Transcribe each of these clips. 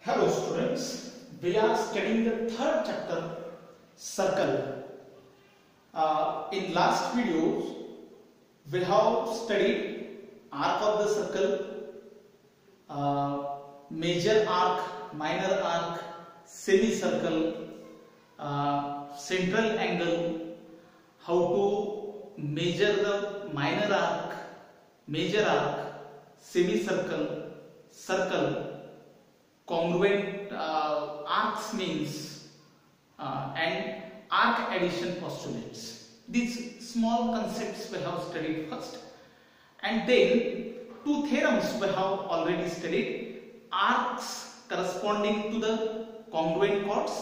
Hello students, we are studying the third chapter, circle. In last videos, we have studied arc of the circle, major arc, minor arc, semicircle, central angle, how to measure the minor arc, major arc, semicircle, circle, congruent arcs means and arc addition postulates. These small concepts we have studied first, and then two theorems we have already studied: arcs corresponding to the congruent chords,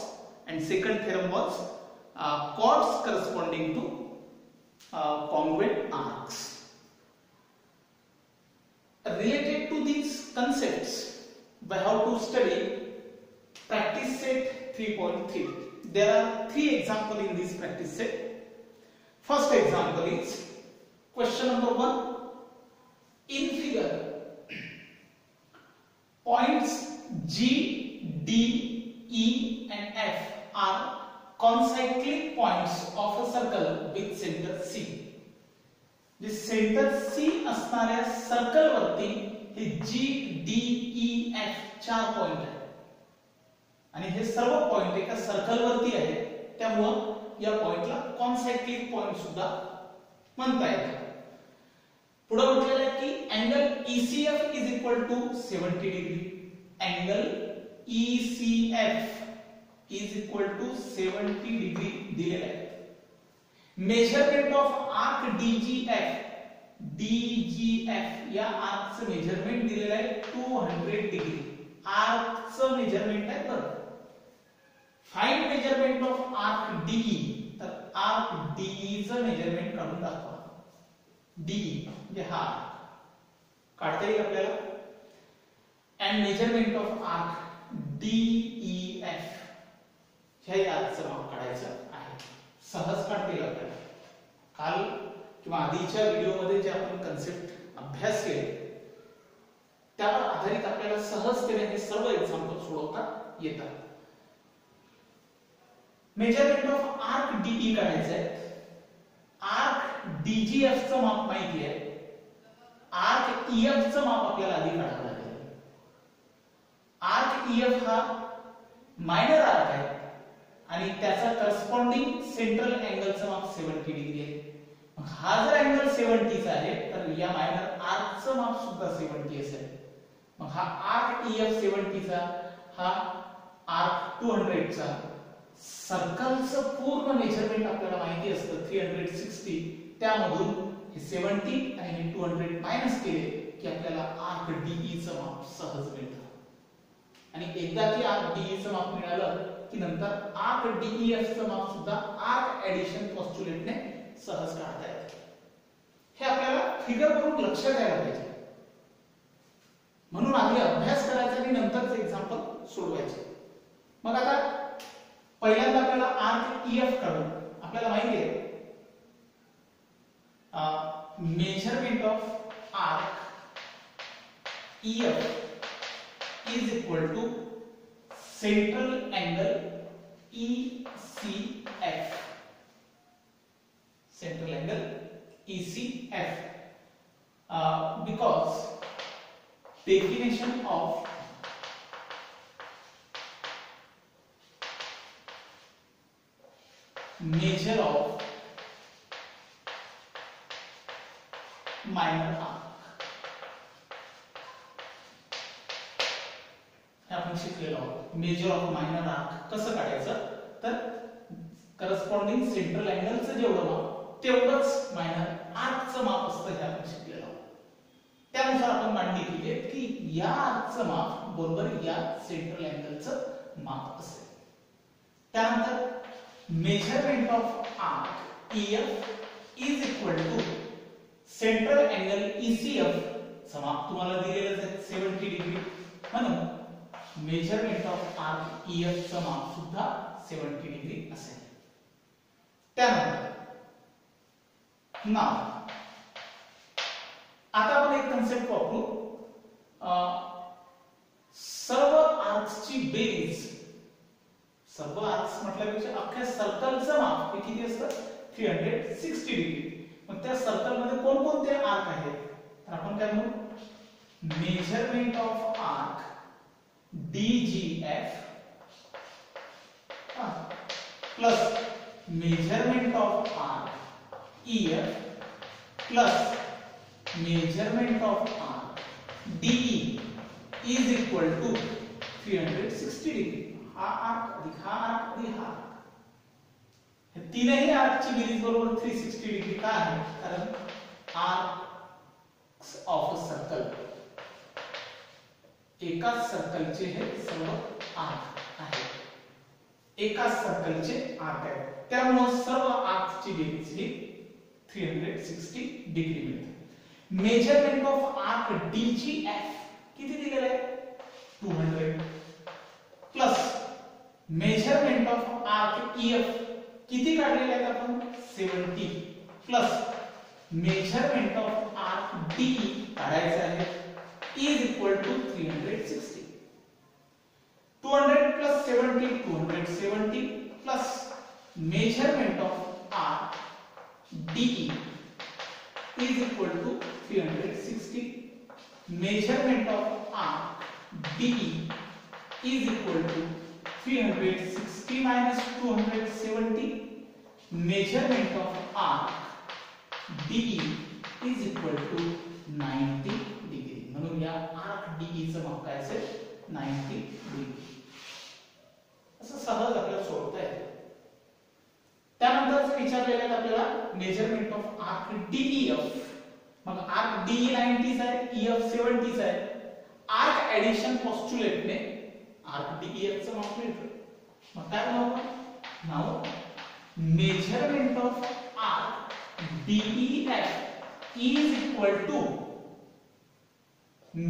and second theorem was chords corresponding to congruent arcs. Related to these concepts, we have to study practice set 3.3. There are three examples in this practice set. First example is question number 1. In figure, points G, D, E and F are concyclic points of a circle with center C. The center C असणाऱ्या circle वरती हे G, D, E, F चार point आहेत आणि हे सर्व point एका circle वरती आहेत, त्यामुळे या पॉइंटला कॉन्साइक्लिक पॉइंट सुद्धा म्हणता येतं. पुढे म्हटलेलं आहे की angle ECF is equal to 70 degree. Angle ECF is equal to 70 degree दिलेला आहे. मेजरमेंट ऑफ आर्क DGF या आर्कचं मेजरमेंट दिलेलं आहे 200 डिग्री. आर्कचं मेजरमेंट आहे बरं. Find measurement of arc DE. तर आर्क DE चं मेजरमेंट काढून दाखवा. DE म्हणजे हा काढता येईल आपल्याला. And measurement of arc DEF ह्या आर्कचं माप काढायचं आहे. सहज काढता येईल आपल्याला. काल किंवा आधीच्या व्हिडिओमध्ये जे आपण कन्सेप्ट अभ्यास केले त्यावर आधारित आपल्याला सहजतेने हे सर्व एक्झाम्पल सोडवता येतात. मेजरमेंट ऑफ आर्क DE काढायचं आहे. आर्क DGF चं माप माहिती आहे. आर्क EF चं माप आपल्याला आधी काढावं लागेल. आर्क EF हा मायनर आर्क आहे आणि त्याचा करस्पॉन्डिंग सेंट्रल अँगलचं माप 70 डिग्री आहे. हा जर अँगल 70 चा आहे तर या मायनर आर्कचं माप सुद्धा 70 असेल. मग हा आर्क EF 70 चा, हा आर्क 200 चा. सर्कलचं पूर्ण मेजरमेंट आपल्याला माहिती असतं 360. त्यामधून हे 70 आणि हे 200 मायनस केले की आपल्याला आर्क DE चं माप सहज मिळतं. आणि एकदा की आर्क DE चं माप मिळालं की नंतर आर्क DEF चं माप सुद्धा आर्क ऍडिशन पोस्टुलेटने सहज काढता येतं. हे आपल्याला फिगर करून लक्ष द्यायला पाहिजे. म्हणून आधी अभ्यास करायचा आणि नंतरच एक्झाम्पल सोडवायचे. मग आता पहिल्यांदा आपल्याला आर्क EF काढून आपल्याला माहिती आहे measurement of arc EF is equal to central angle ECF. Central angle ECF because definition of measure of minor arc हे आपण शिकलेलो आहोत. मेजर ऑफ मायनर आर्क कसं काढायचं तर करस्पॉन्डिंग सेंट्रल अँगलचं जेवढं माप तेवढंच मायनर आर्कचं माप असतं हे आपण शिकलेलो आहोत. त्यानुसार आपण मांडणी केली आहे की या आर्कचं माप बरोबर या सेंट्रल अँगलचं माप असेल. त्यानंतर measurement of arc EF is equal to central angle ECF चं माप तुम्हाला दिलेलं आहे 70 डिग्री. म्हणून मेजरमेंट ऑफ आर्क EF चं माप सुद्धा 70 डिग्री असेल. त्यानंतर आता आपण एक कन्सेप्ट वापरू. सर्व आर्क आर्क्सची बेरीज, सर्व आर्क्स म्हटल्यापेक्षा अख्ख्या सर्कलचं माप हे किती असतं 360 डिग्री. मग त्या सर्कल मध्ये कोणकोणते आर्क आहेत तर आपण काय म्हणू measurement of arc DGF plus measurement of arc EF plus measurement of arc DE is equal to 360 degree. हा आर्क अधिक हा आर्क अधिक हा आर्क, हे तीनही आर्कची बेरीज बरोबर 360 डिग्री का आहे कारण आर्क्स ऑफ अ सर्कल, एकाच सर्कलचे हे सर्व आर्क आहेत, एकाच सर्कलचे आर्क आहेत, त्यामुळे सर्व आर्कची बेरीज ही 360 डिग्री मिळते. मेजरमेंट ऑफ आर्क DGF किती दिलेले आहे 200 plus measurement of arc EF किती काढलेले आहेत आपण 70 plus measurement of arc DE काढायचे आहे is equal to 360. 200 plus 70 270 plus measurement of arc DE is equal to 360. Measurement of arc DE is equal to 360 minus 270. Measurement of arc DE is equal to 90 degree. म्हणून या arc DE चं माप काय असेल 90 degree. असं सहज आपल्याला सोडता येतं. त्यानंतर विचारलेले आहेत आपल्याला मेजरमेंट ऑफ आर्क DEF. मग आर्क DE 90 चा आहे, EF 70 चा आहे. आर्क एडिशन पोस्टुलेट ने आर्क DEF चं माप मिळतं. मग काय नाव measurement of arc DEF is equal to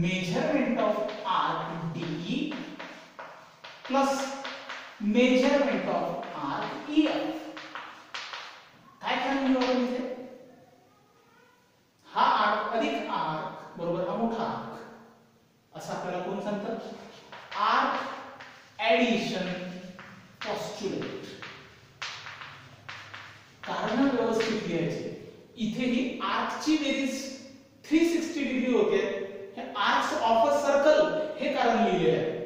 measurement of arc DE plus measurement of arc EF. काय करायचं बरोबर इथे हा आर्क अधिक आर्क बरोबर हा मोठा आर्क असं आपल्याला कोण सांगतं आर्क एडिशन पोस्टुलेट. कारण व्यवस्थित लिहायचे. इथे ही आर्कची बेरीज 360 डिग्री होते. हे आर्क्स ऑफ अ सर्कल हे कारण लिहिलेले आहे.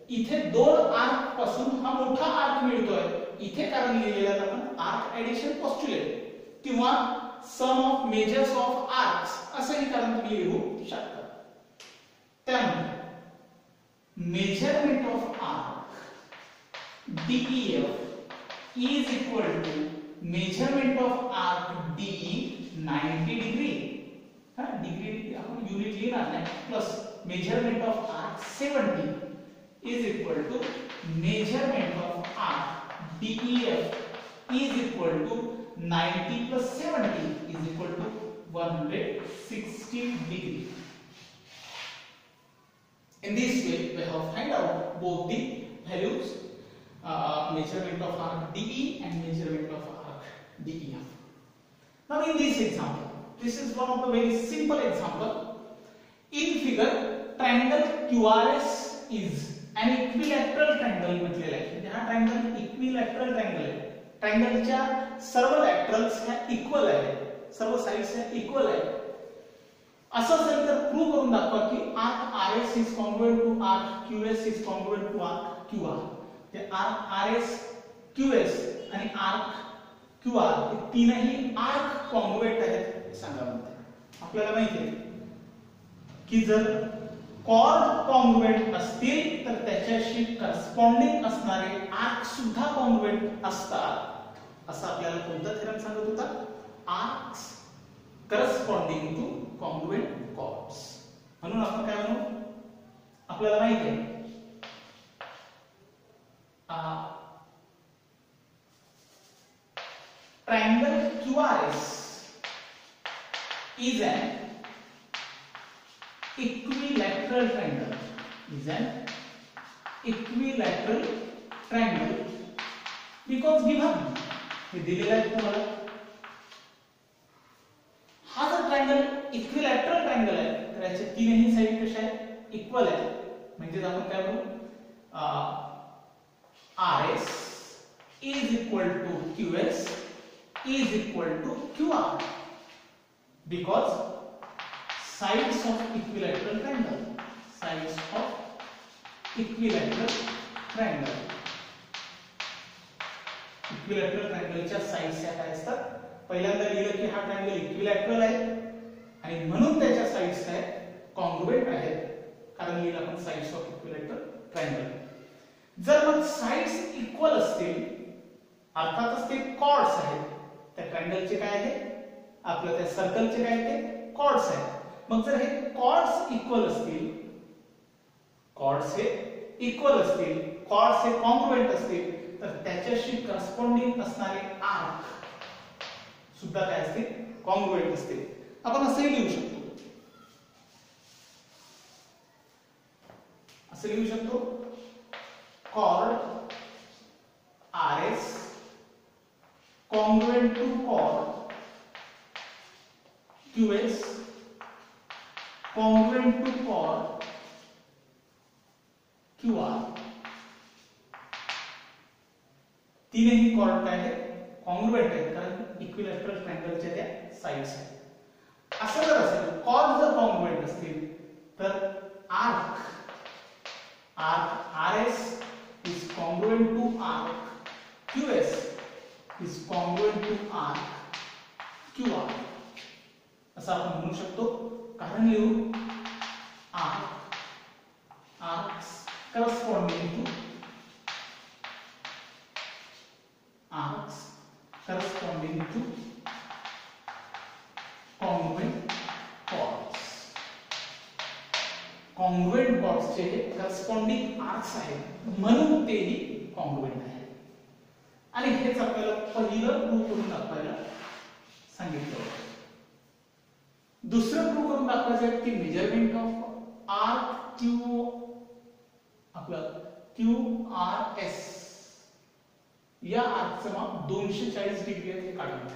इथे दोन आर्क पासून हा मोठा आर्क मिळतोय. इथे कारण लिहिलेले आहे आपण आर्क एडिशन पोस्टुलेट किंवा सम ऑफ मेजर्स ऑफ आर्क्स असंही कारण तुम्ही लिहू शकता. त्यामुळे measurement of arc DEF is equal to measurement of arc DE 90 degree. हा डिग्री आपण युनिट लिहिणार नाही plus measurement of arc 70 is equal to measurement of arc DEF is equal to 90 plus 70 is equal to 160 degree. In this way, we have find out both the values, measurement of arc DE and measurement of arc DEF. Now, in this example, this is one of the very simple example. In figure, triangle QRS is an equilateral triangle म्हटलेला आहे. म्हणजे हा triangle equilateral triangle आहे. ट्रायंगलच्या सर्व लॅटरल्स ह्या equal आहेत, सर्व sides ह्या equal आहेत. असं असेल तर प्रूव्ह करून दाखवा की arc RS is congruent to arc QS is congruent to arc QR. ते आर्क RS QS आणि आर्क QR हे तीनही आर्क कॉन्ग्रुएंट आहेत सांगा म्हणते. आपल्याला माहिती आहे की जर कॉर्ड कॉन्ग्रुएंट असतील तर त्याच्याशी करस्पॉन्डिंग असणारे आर्क सुद्धा कॉन्ग्रुएंट असतात. असं आपल्याला कोणता थेरम सांगत होता arcs corresponding to congruent chords. म्हणून आपण काय म्हणू आपल्याला माहिती आहे triangle QRS is an equilateral triangle. Is an equilateral triangle because given हे दिलेला आहे तुम्हाला. हा जर ट्रायंगल इक्विलॅटरल ट्रायंगल आहे तर याचे तीनही साइड कशा आहेत इक्वल आहेत. म्हणजे आपण काय म्हणू RS is equal to QS is equal to QR, because sides of equilateral triangle, sides of equilateral triangle, equilateral ट्रायंगलच्या साइड्स या काय असतात, पहिल्यांदा लिहिलं की हा ट्रायंगल इक्विलॅटरल आहे आणि म्हणून त्याच्या साइड्स काय कॉन्ग्रुएंट आहेत, कारण लिहिलं आपण साइड्स ऑफ इक्विलॅटरल ट्रायंगल. जर मग साइड्स इक्वल असतील, अर्थातच ते कॉर्ड्स आहेत, त्या ट्रायंगलचे काय आहे, आपल्या त्या सर्कलचे काय ते कॉर्ड्स आहेत. मग जर हे कॉर्ड्स इक्वल असतील, कॉर्ड्स हे इक्वल असतील, कॉर्ड्स हे कॉन्ग्रुएंट असतील, तर त्याच्याशी करस्पॉन्डिंग असणारे आर्क सुद्धा काय असतील, कॉन्ग्रुएंट असतील. आपण असंही लिहू शकतो, असं लिहू शकतो, chord RS congruent to chord QS congruent to chord QR. तीनही कॉर्ड काय आहे, कॉन्ग्रुएंट आहेत, कारण इक्विलॅटरल ट्रायंगलच्या त्या साइड्स आहेत. असं जर असेल, कॉर्ड जर कॉन्ग्रुएंट असतील, तर arc RS is congruent to arc QS is congruent to arc QR, असं आपण म्हणू शकतो. कारण लिहू arcs corresponding to congruent chords. Congruent कॉर्ड्सचे करस्पॉन्डिंग आर्क्स आहेत, म्हणून तेही कॉन्ग्रुएंट आहे. आणि हेच आपल्याला पहिलं प्रूव्ह करून दाखवायला सांगितलं. दुसरं प्रूव्ह करून दाखवायचं आहे की मेजरमेंट ऑफ आर्क क्यू, आपलं QRS या आर्कचं माप 240 डिग्री आहे, हे काढून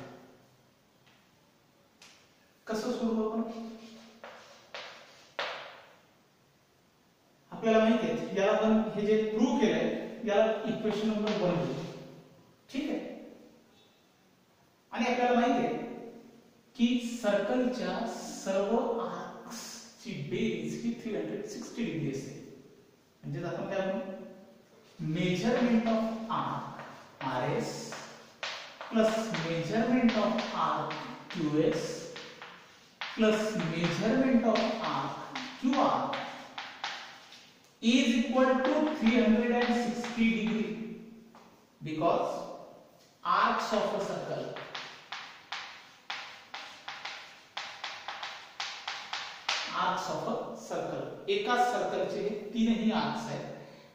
कसं सोडवू आपण. आपल्याला माहिती आहे, याला आपण हे जे प्रूव्ह केलंय याला इक्वेशन नंबर 1 देऊ, ठीक आहे. आणि आपल्याला माहिती आहे की सर्कलच्या सर्व आर्क्सची बेरीज ही 360 डिग्री असते. म्हणजे आपण काय म्हणू, measurement of arc RS plus measurement of arc QS plus measurement of arc QR is equal to 360 degree, because arcs of a circle एका सर्कलचे तीनही आर्क्स आहेत,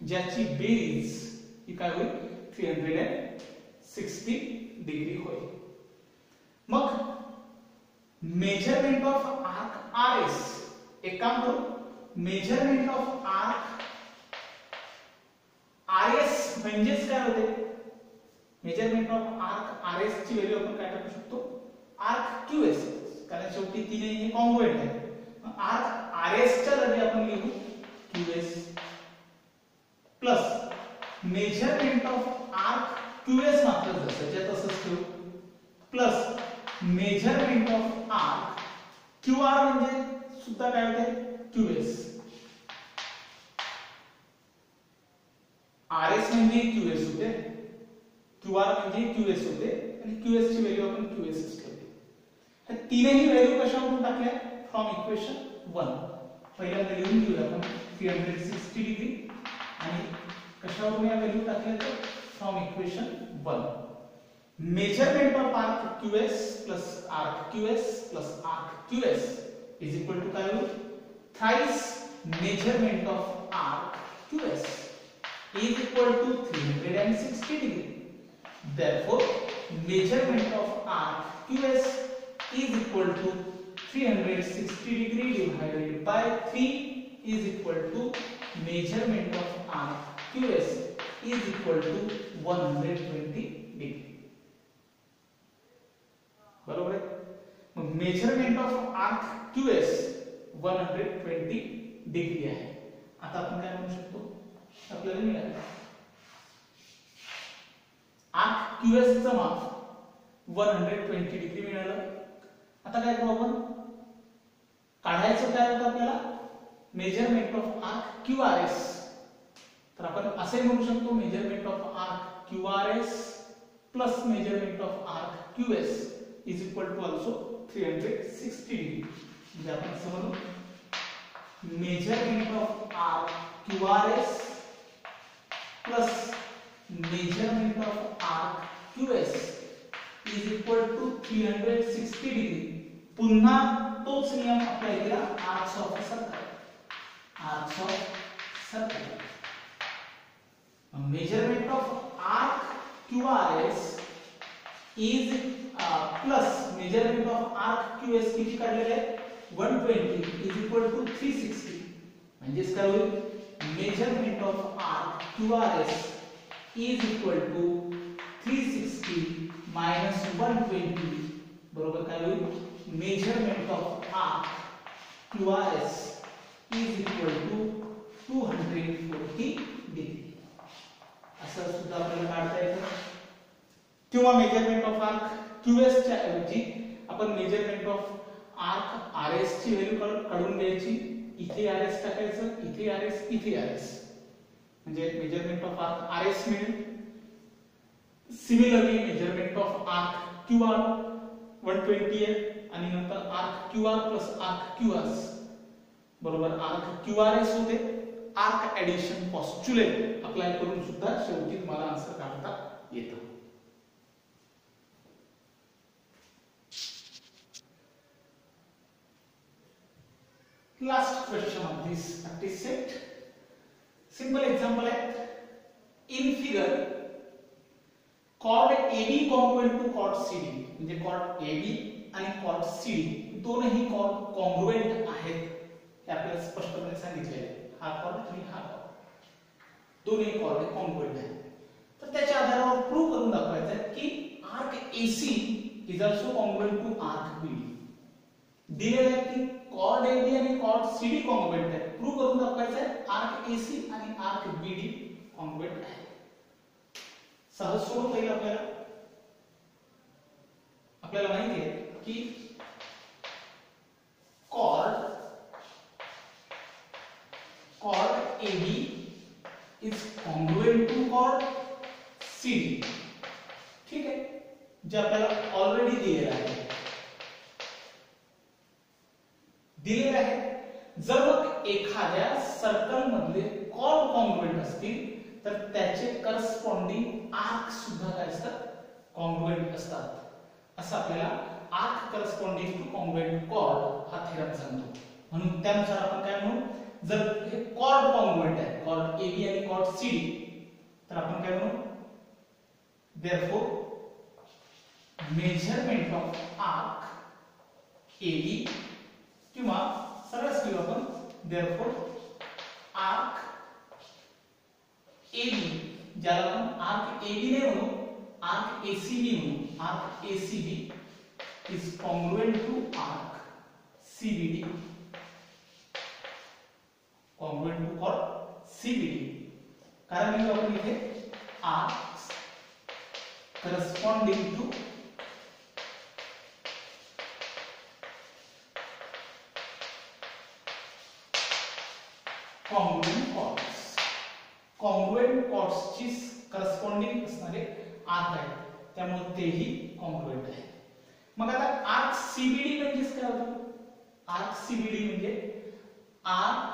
ज्याची बेरीज ही काय होईल 360 डिग्री होईल. मग मेजरमेंट ऑफ आर्क RS, एक काम करू, मेजरमेंट ऑफ आर्क RS म्हणजेच काय होते, मेजरमेंट ऑफ आर्क RS ची व्हॅल्यू आपण काय टाकू शकतो, आर्क QS, कारण शेवटी तीनही हे कॉन्ग्रुएंट आहे. आर्क RS च्या जागी आपण लिहू QS plus measurement of arc QS मात्र जसंच्या तसंच ठेवू, plus measurement of arc QR म्हणजे सुद्धा काय होते QS. RS म्हणजे QS होते, QR म्हणजे QS होते, आणि QS ची व्हॅल्यू आपण QS च ठेवली. तर तीनही व्हॅल्यू कशावरून टाकल्या, फ्रॉम इक्वेशन 1. पहिल्यांदा लिहून घेऊया आपण 360 डिग्री, आणि कशावरून या व्हॅल्यू टाकल्या तर from equation 1. Measurement of arc QS plus arc QS plus arc QS is equal to काय होईल, thrice measurement of arc QS is equal to 360 degree. Therefore, measurement of arc QS is equal to 360 degree divided by 3 is equal to measurement of arc QS is equal to 120 degree. बरोबर आहे. मग measurement of arc QS 120 degree आहे. आता आपण काय म्हणू शकतो, आपल्याला मिळालं. आर्क QS चं माप 120 डिग्री मिळालं. आता काय करू आपण, काढायचं काय होतं आपल्याला, मेजरमेंट ऑफ आर्क QRS. तर आपण असे म्हणू शकतो measurement of arc QRS plus measurement of arc QS is equal to also 360 degree. म्हणजे आपण असं म्हणू measurement of arc QRS plus measurement of arc QS is equal to 360 degree. पुन्हा तोच नियम अप्लाय केला arcs of circle. Arcs of circle measurement of arc QRS is plus measurement of arc QS किती काढलेले आहे 120 इज इक्वल टू 360. म्हणजेच काय होईल, measurement of arc QRS is equal to 360 minus 120 बरोबर काय होईल, measurement of arc QRS is equal to 240 degree. असं सुद्धा आपल्याला काढता येतं. किंवा मेजरमेंट ऑफ आर्क QS च्या ऐवजी आपण मेजरमेंट ऑफ आर्क RS ची व्हॅल्यू काढून घ्यायची. इथे RS टाकायचं, इथे RS, इथे RS, म्हणजे मेजरमेंट ऑफ आर्क RS मिळेल. Similarly measurement of arc QR 120 आहे आणि नंतर arc QR plus arc QS बरोबर आर्क QRS होते. आर्क ऍडिशन पॉस्ट्युलेट अप्लाय करून सुद्धा शेवटी तुम्हाला आन्सर काढता येतं. Last question of this practice set. Simple example है. In figure, chord AB congruent to chord CD. म्हणजे chord AB आणि chord CD दोनही chord congruent आहेत हे आपल्याला स्पष्टपणे सांगितलेले आहे. हा chord आणि हा chord दोन्ही chord congruent आहेत. तर त्याच्या आधारावर प्रूव्ह करून दाखवायचं आहे की arc AC is also congruent to arc BD. दिलेलं आहे की chord AB आणि chord CD congruent आहे. प्रूव्ह करून दाखवायचं आहे arc AC आणि arc BD congruent आहे. सहज सोडून जाईल आपल्याला माहिती आहे की chord AB is congruent to chord CD. ठीक आहे, जे आपल्याला ऑलरेडी दिलेलं आहे. जर मग एखाद्या सर्कल मधले chord कॉन्ग्रुएंट असतील तर त्याचे करस्पॉन्डिंग आर्क सुद्धा काय असतात, कॉन्ग्रुएंट असतात. असं आपल्याला arc corresponding two congruent chord हा थेरम सांगतो. म्हणून त्यानुसार आपण काय म्हणू, जर हे chord कॉन्ग्रुएंट आहे, chord AB आणि chord CD, तर आपण काय म्हणू, therefore measurement of arc AB किंवा सरस लिहू आपण therefore arc AB, ज्याला आपण arc AB नाही म्हणू, arc ACB म्हणू. arc ACB is congruent to arc CBD, congruent to chord CBD. कारण की आपण इथे arcs corresponding to congruent chords, congruent chords ची करस्पॉन्डिंग असणारे आर्क आहेत, त्यामुळे तेही कॉन्ग्रुएंट आहे. मग आता आर्क CBD म्हणजे काय होतं, आर्क CBD म्हणजे आर्क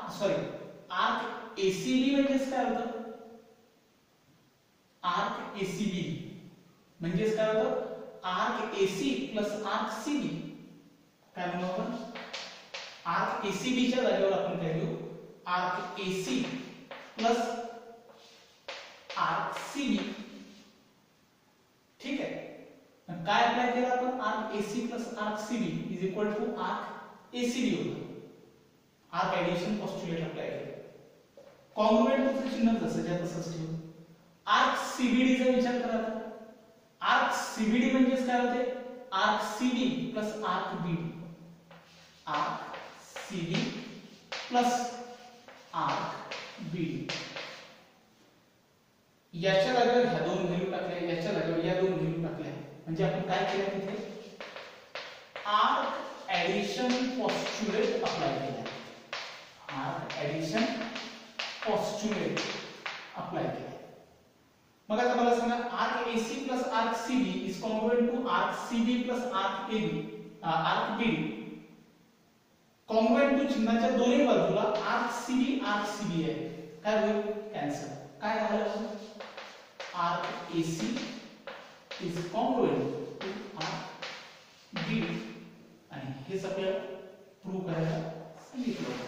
ACB म्हणजे काय होतं, आर्क ACB म्हणजे काय होतं, arc AC plus arc CB. काय म्हणू आपण, आर्क ACB च्या जागेवर आपण काय लिहू, arc AC plus arc CB. ठीक आहे, काय अप्लाय केलं आपण, arc AC plus arc CB is equal to arc ACB होतं. आर्क एडिशन पोस्टुलेट अप्लाय केलं. कॉन्ग्रुएंट चं चिन्ह जसंच्या तसंच ठेवू. आर्क CBD चा विचार करा. आर्क CBD म्हणजे काय होते, arc CB plus arc BD, arc CB plus arc BD. याच्या जागेवर ह्या दोन व्हॅल्यू टाकल्या, याच्या जागेवर या दोन व्हॅल्यू टाकल्या, म्हणजे आपण काय केलं तिथे आर्क ऍडिशन पोस्ट्युलेट अप्लाय केला. आर्क ऍडिशन पोस्ट्युलेट अप्लाय केला. मग आता मला सांगा arc AC plus arc CB is congruent to arc CB plus arc AB arc BD. Congruent to चिन्हाच्या दोन्ही बाजूला आर्क CB आहे. काय होईल? कॅन्सल. काय झालं? Arc AC is congruent to arc BD आणि हेच आपल्याला प्रूव्ह करायला सांगितलं.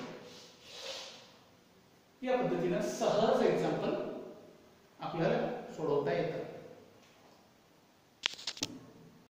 या पद्धतीने सहज एक्झाम्पल आपल्याला सोडवता येतं.